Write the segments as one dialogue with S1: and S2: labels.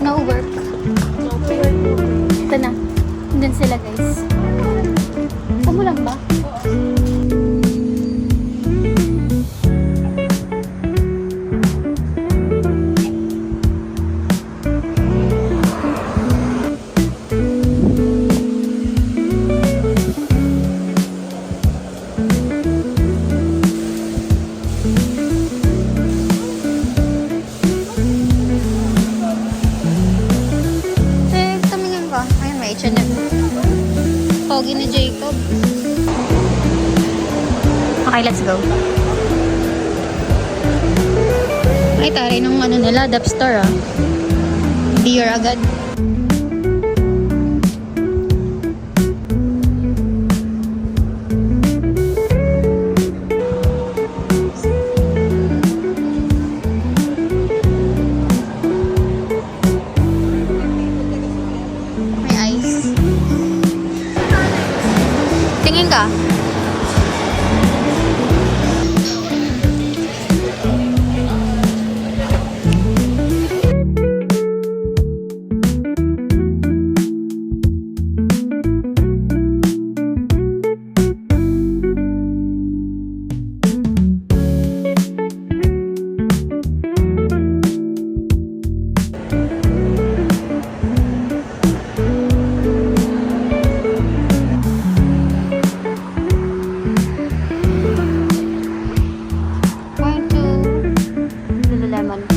S1: No work. Ito na. Nandun sila guys. Kamu lang ba? Pogi ni Jacob. Okay, let's go. Ay, taray nung ano nila, Dap Store ah. Deer agad. May ice. Tingin ka?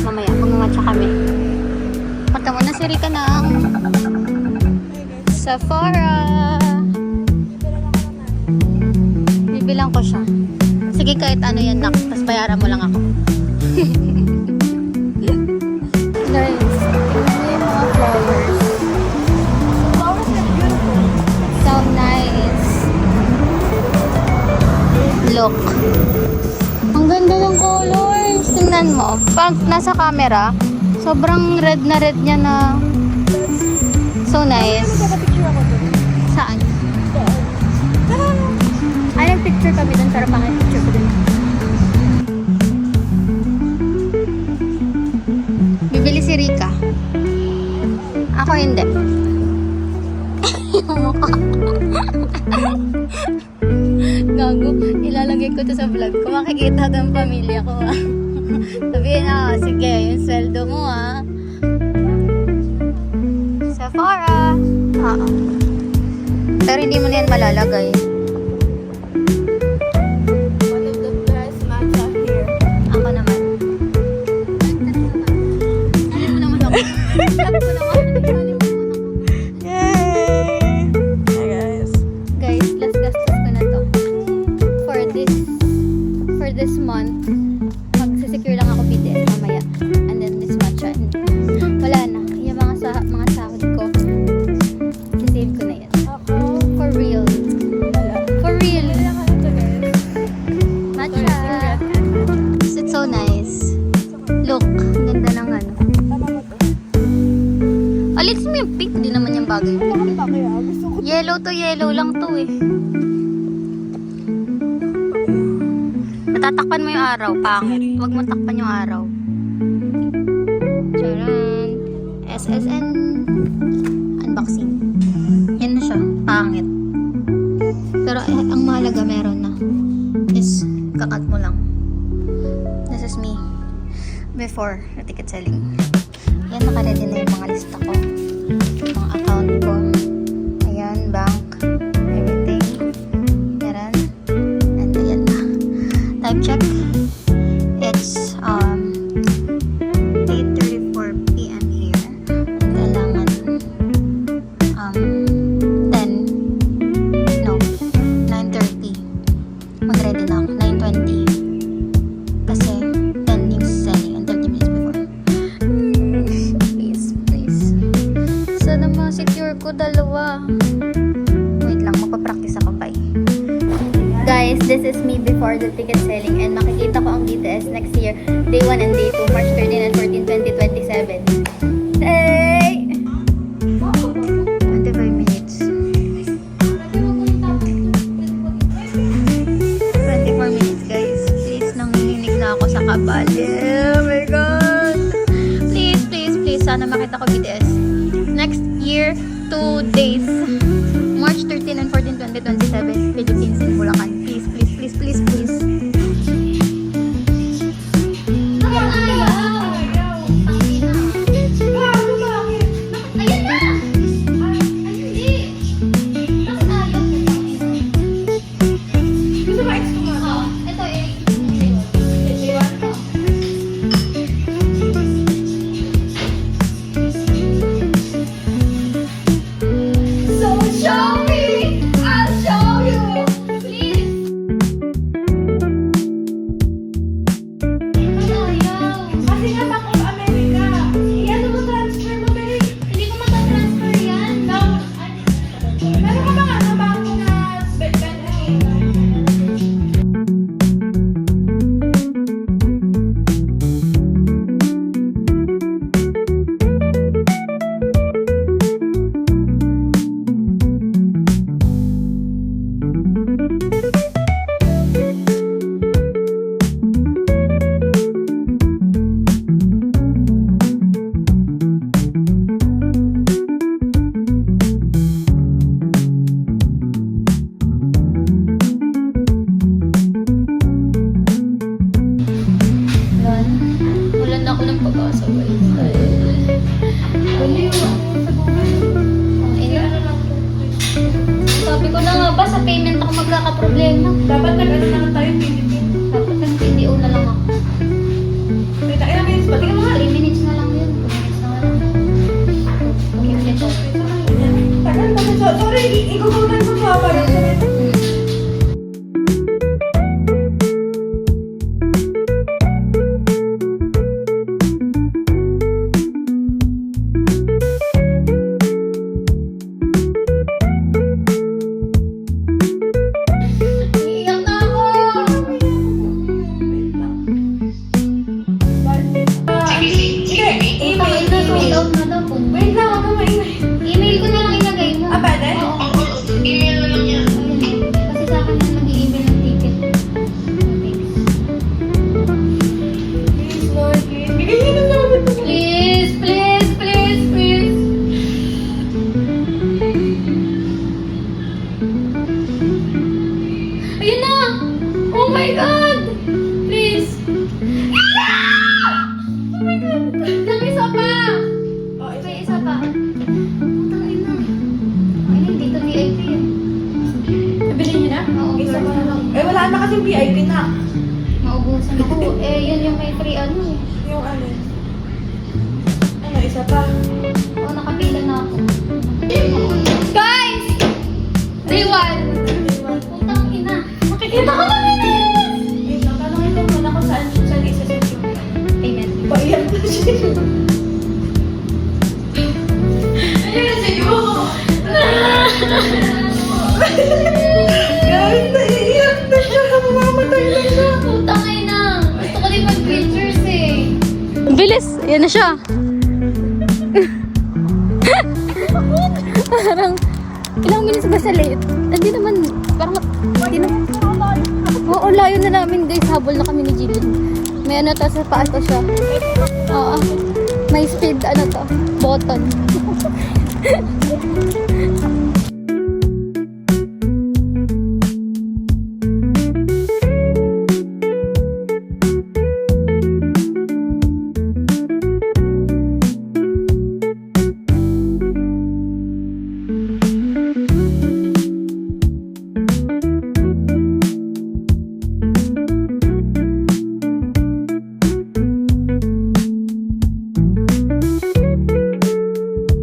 S1: Mamaya, mag-matcha kami. Punta muna si Rika ng Sephora. Bibilang ko siya. Sige, kahit ano yan, nak. Tapos bayaran mo lang ako. Guys, ito yung mga flowers. Flowers are beautiful. So nice. Look. Ang ganda ng colors. Tingnan mo. Pag nasa camera, sobrang red na red niya na. So nice. Saan? Ay, nag-picture kami dun. Sarap ang picture ko dun. Bibili si Rika. Ako hindi. Gago, ilalagay ko to sa vlog. Kung makikita ng pamilya ko ah. Sabihin na, sige, yung sweldo mo ah. Sephora. Oo. Pero hindi mo na yan malalagay.
S2: One of the best matcha here.
S1: Ako naman. Alam mo naman ako. Alam ko naman.
S2: Yay! Hey guys.
S1: Guys, last gastos ko na to. For this month, magsisecure lang ako BTS mamaya. And then this matcha. Wala na. Yung mga sahod ko, sisave ko na yan.
S2: Ako.
S1: For real. For real. Matcha. It's so nice. Look, ganda ng ano.
S2: Tama ba to?
S1: Alis mo yung pink. Hindi naman yung bagay.
S2: Bakit ba kaya? Gusto ko.
S1: Yellow to yellow lang to eh. Natatakpan mo yung araw, pangit. Huwag mo takpan yung araw. Charan. SSN unboxing. Yan na siya, pangit. Pero ang mahalaga meron na. Is kakat mo lang. This is me before the ticket selling. Yan, nakaredy na yung mga lista ko. Mga account ko. Ayan, bank. Everything. Meron. And ayan na. Time check. It's 8:34 PM here. Kailangan 9:30. Mag-ready na ako. 9:20. Kasi 10 yung selling and 30 minutes before. Please. Sana ma-secure ko dalawa. Wait lang, magpa-practice ako. Bye. Guys, this is me before the ticket selling and makikita ko ang BTS next year, day 1 and day 2, March 13 and 14, 2027. Hey! 25 minutes. 24 minutes, guys. Please, nanginginig na ako sa kabal. Oh my God! Sana makita ko BTS. Next year, 2 days. March 13 and 14, 2027. Philippines in Bulacan. Please, please, please, please, please. Wala na ako ng pag-asa, guys. Baliw ako sa buhay. Sabi ko na nga ba, sa payment ako magkakaproblema.
S2: Dapat nag-ano naman tayo, Philippines.
S1: Dapat nag-PDO na lang ako.
S2: Wait, ilang minutes ba? Tingnan mo nga.
S1: 3 minutes na lang yun. 2 minutes na lang. Keep it up.
S2: Tagal pa. Sorry, igugutan ko pa ba?
S1: Iiyak na ako!
S2: Email.
S1: Sold out na daw po.
S2: Wait lang, ako maingay.
S1: Email ko na lang ilagay mo.
S2: Ah, pwede?
S1: Oo. Email na lang yan. Kasi sa akin na mag-i-email ng ticket.
S2: Please, Lord, please. Bigyan niyo na naman ito.
S1: Please, please, please, please. Ayun na! Oh my God! Please! Ah! Oh my God! Nang isa pa!
S2: Oh, ito.
S1: May isa pa. Putang ina. Ay, hindi to VIP eh.
S2: Nabili niyo na?
S1: Oo,
S2: Isa
S1: pero
S2: pa
S1: na
S2: lang.
S1: lang.
S2: Eh, wala na kasing VIP na.
S1: Maubusan ako. Eh, yun yung may free ano eh.
S2: Yung ano. Ano, isa pa.
S1: Oo, nakapila na ako. Guys! Rewind! Putang ina. Makikita ko lang yun eh.
S2: Wait lang, tanongin ko muna kung saan isa-set yung
S1: Payment.
S2: paiyak na siya. Ayun, sa'yo! Guys, naiiyak na siya. Mamamatay na siya.
S1: Putang ina. Gusto ko din mag-pictures eh. Bilis! Yan na siya. Parang, ilang minutes ba sa late? Hindi naman, parang, hindi naman. Oo, layo na namin guys. Habol na kami ni Jillian. May ano to, sa paa to siya. Oo. May speed, ano to, button.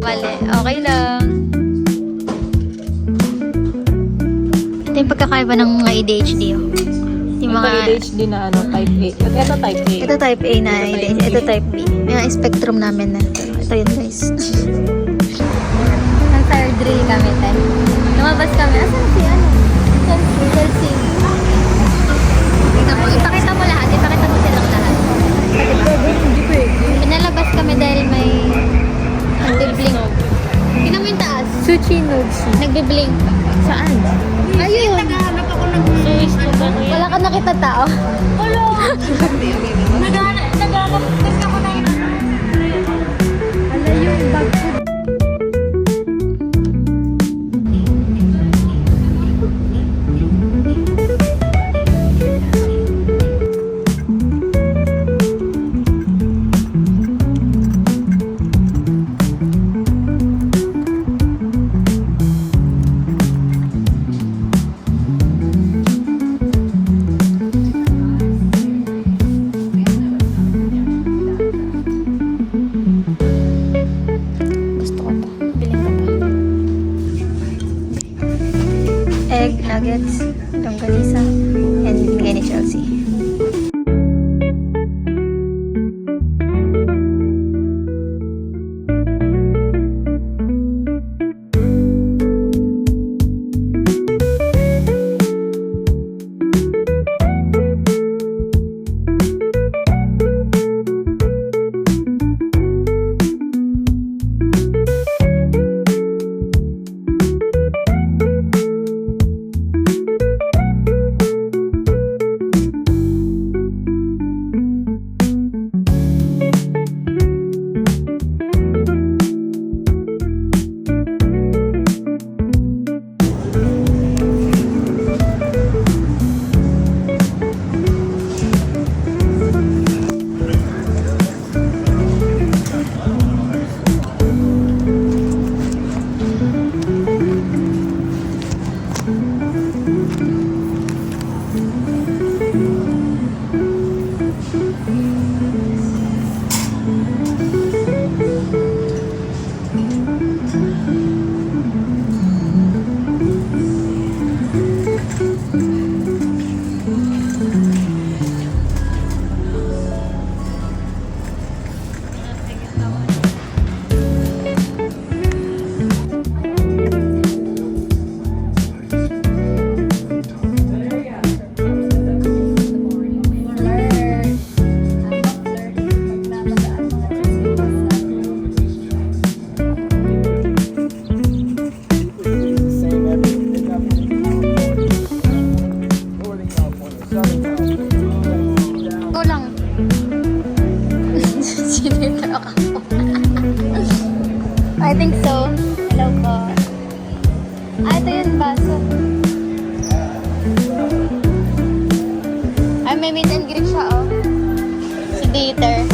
S1: Mali, okay lang. Ito yung pagkakaiba ng mga ADHD. Oh. Yung mga,
S2: ADHD na ano, type A. Ito type A.
S1: ito type A na ADHD. Ito type B. Yung spectrum namin na. Ito yun guys. Ang fire drill kami tayo. Lumabas kami. Asan si ano? Chelsea. Tingnan mo. Ipakita mo lahat. Ipakita mo silang lahat. Pinalabas kami dahil may nagbe-blink. Tingnan mo yung taas.
S2: Suchi notes.
S1: Nagbe-blink.
S2: Saan?
S1: Ayun.
S2: Naghahanap ako ng sushi to ba?
S1: Wala ka nakita tao.
S2: Naghahanap kasi ako ng
S1: nuggets, longganisa, and binigay ni Chelsea. Ito lang. Sinita ako. I think so. Hello po. Ito yun, baso. May meet and greet siya, oh. Si Dieter.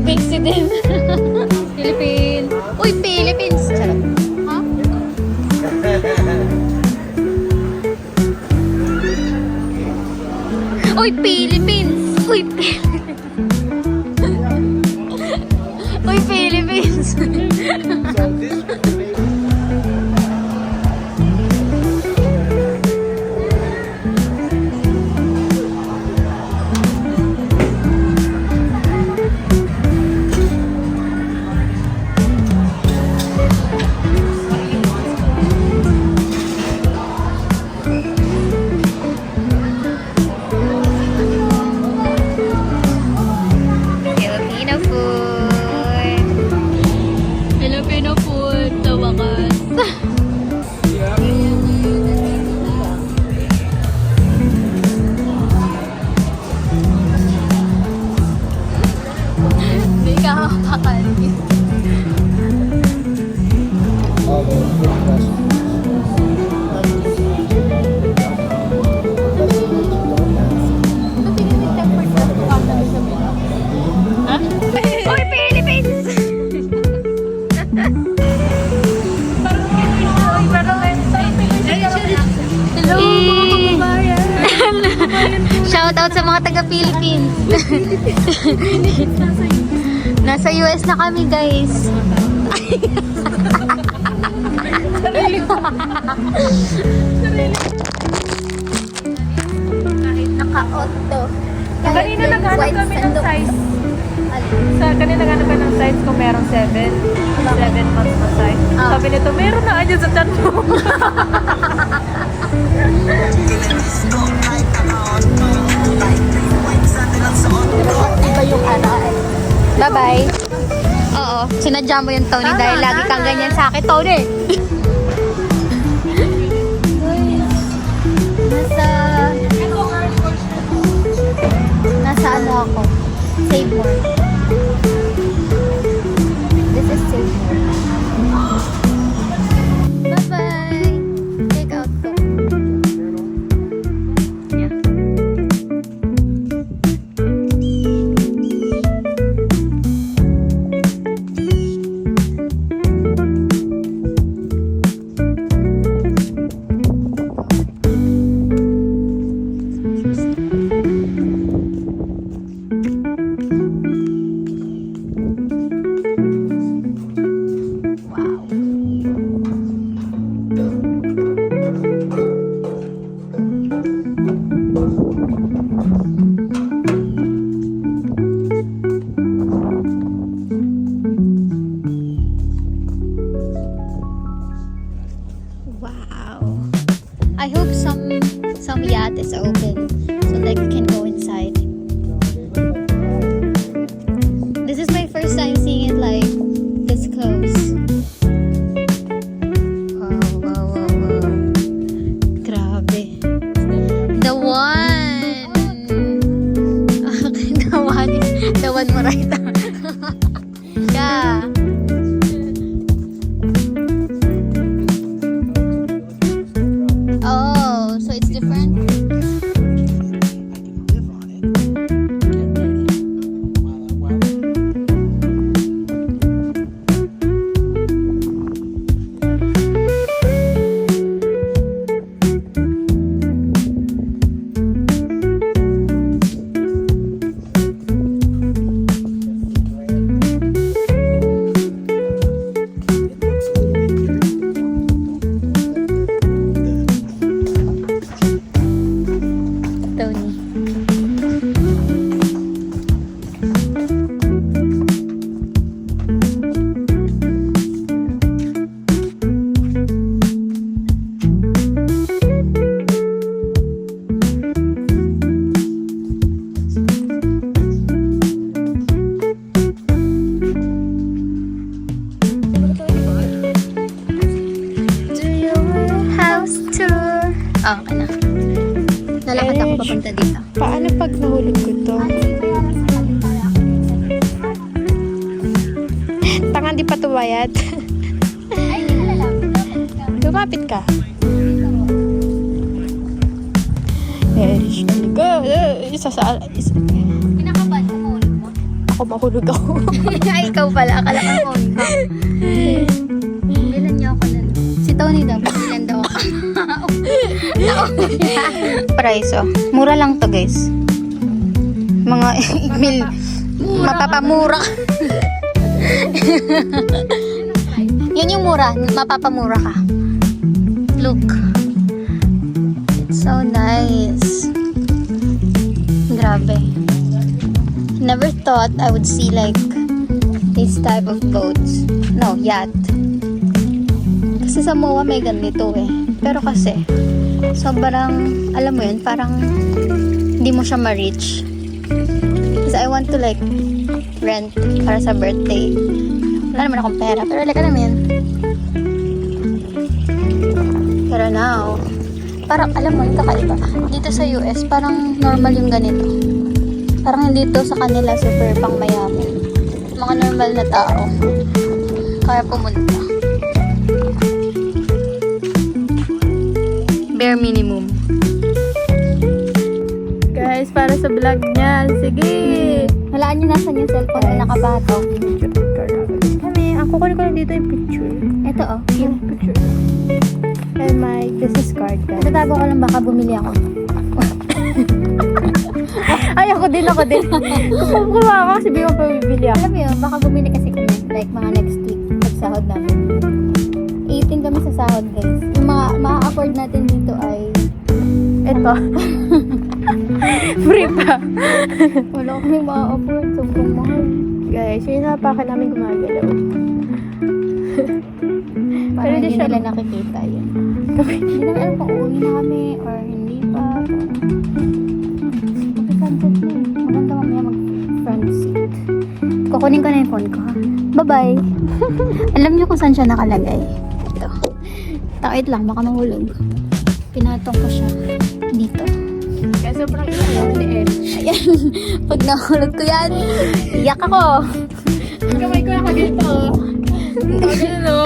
S1: Bixi din. Philippines. Uy, Philippines. Charot. Ha? Uy, Philippines. Uy, Philippines. Uy, Philippines. Shoutout sa mga taga-Philippines. Nasa US na kami, guys. Kahit naka-auto.
S2: Kanina naghanap kami ng size. Kanina naghanap kami ng size kung merong 7 months na size. Sabi nito, meron na andyan sa chat mo.
S1: Iba yung ano. Bye-bye. Oo, sinadya mo yung Tony dahil lagi kang ganyan sa akin, Tony. Nasa ano ako? Save more. This is save more. Bye-bye. Take out ko. Yeah. Wow. I hope some yacht is open so like we can go inside. This is my first time seeing it like this close. Wow. Grabe. The one. The one mo right. Yeah. Oh, so it's different? Tony. Do your house tour. Oh, okay na. Lalakad ako papunta dito.
S2: Paano pag nahulog ko to? Tanga, di pa tumayad. Lumapit ka.
S1: Pinakaban ka mahulog mo?
S2: Ako mahulog ako.
S1: Ay, ikaw pala. Akala ka mahulog ka. Bilan niyo ako nun. Si Tony daw. Bilan daw ako. Price, oh. Mura lang to, guys. Mga mil. Mapapamura. Yun yung mura. Mapapamura ka. Look. It's so nice. Grabe. Never thought I would see like this type of boats. No, yacht. Kasi sa MOA may ganito eh. Pero kasi, sobrang, alam mo yun, parang hindi mo siya ma-reach. Kasi I want to like rent para sa birthday. Wala naman akong pera, pero like alam mo yun. Pero now, parang alam mo yung kakaiba. Dito sa US, parang normal yung ganito. Parang dito sa kanila super pang mayaman. Mga normal na tao. Kaya pumunta. Bare minimum.
S2: Guys, para sa vlog niya. Sige.
S1: Halaan nyo nasan yung cellphone na nakabato.
S2: Kami, ako kunin ko lang dito yung picture.
S1: Ito oh.
S2: Yung picture. And my business card, guys.
S1: Tatago ko lang baka bumili ako.
S2: Ay, ako din. Kung kumawa kasi bigyan pa bibili ako.
S1: Alam mo yun, baka bumili kasi kami. Like mga next week. Pagsahod namin. 18 kami sa sahod guys. Yung mga ma-afford natin dito ay
S2: Ito. Free pa.
S1: wala kami ma-afford. Sobrang mahal.
S2: Guys, yun na pa ka namin gumagalaw.
S1: Parang
S2: hindi
S1: hindi
S2: siya-
S1: nila nakikita yun. Hindi naman alam kung uuwi na kami or hindi pa. Mag-sunset na eh. Maganda mamaya mag-front seat. Kukunin ko na yung phone ko ha. Bye-bye. Alam niyo kung saan siya nakalagay. Ito. Takit lang, baka mahulog. Pinatong ko siya dito.
S2: Kaya sobrang ilaw ni Eric.
S1: Ayan. Pag nahulog ko yan, iyak ako.
S2: Kamay ko nakaganito. Ganun, no?